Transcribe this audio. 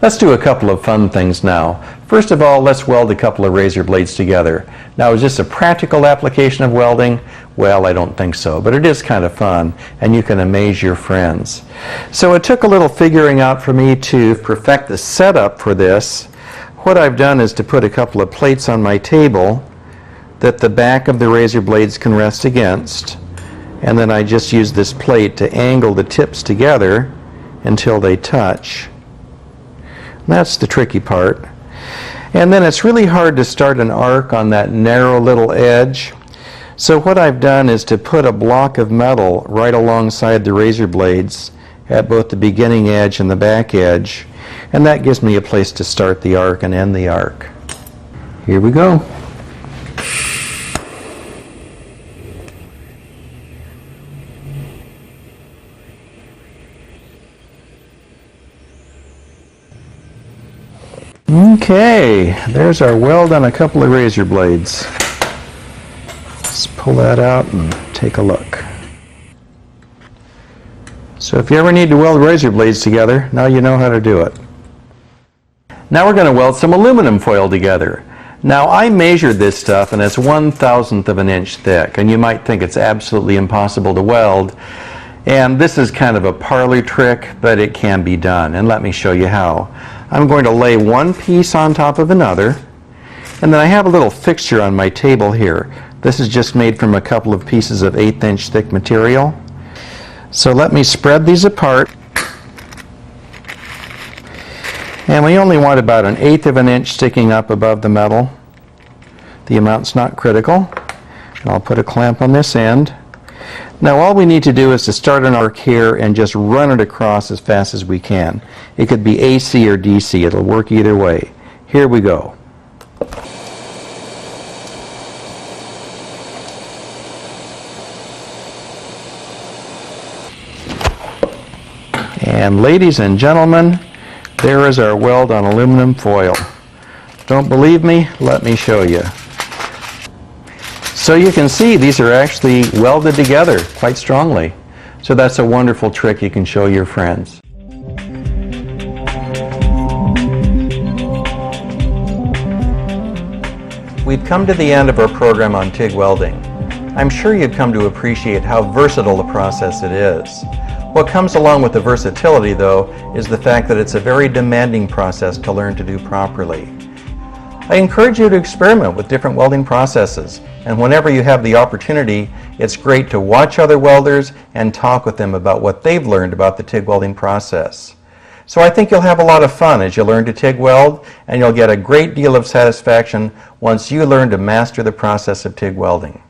Let's do a couple of fun things now. First of all, let's weld a couple of razor blades together. Now, is this a practical application of welding? Well, I don't think so, but it is kind of fun, and you can amaze your friends. So it took a little figuring out for me to perfect the setup for this. What I've done is to put a couple of plates on my table that the back of the razor blades can rest against, and then I just use this plate to angle the tips together until they touch. That's the tricky part. And then it's really hard to start an arc on that narrow little edge. So what I've done is to put a block of metal right alongside the razor blades at both the beginning edge and the back edge. And that gives me a place to start the arc and end the arc. Here we go. Okay, there's our weld on a couple of razor blades. Let's pull that out and take a look. So if you ever need to weld razor blades together, now you know how to do it. Now we're going to weld some aluminum foil together. Now I measured this stuff and it's 1/1000th of an inch thick, and you might think it's absolutely impossible to weld. And this is kind of a parlor trick, but it can be done, and let me show you how. I'm going to lay one piece on top of another, and then I have a little fixture on my table here. This is just made from a couple of pieces of 1/8 inch thick material. So let me spread these apart, and we only want about 1/8 of an inch sticking up above the metal. The amount's not critical. I'll put a clamp on this end. Now all we need to do is to start an arc here and just run it across as fast as we can. It could be AC or DC, it'll work either way. Here we go. And ladies and gentlemen, there is our weld on aluminum foil. Don't believe me? Let me show you. So you can see these are actually welded together quite strongly. So that's a wonderful trick you can show your friends. We've come to the end of our program on TIG welding. I'm sure you've come to appreciate how versatile the process it is. What comes along with the versatility, though, is the fact that it's a very demanding process to learn to do properly. I encourage you to experiment with different welding processes, and whenever you have the opportunity, it's great to watch other welders and talk with them about what they've learned about the TIG welding process. So I think you'll have a lot of fun as you learn to TIG weld, and you'll get a great deal of satisfaction once you learn to master the process of TIG welding.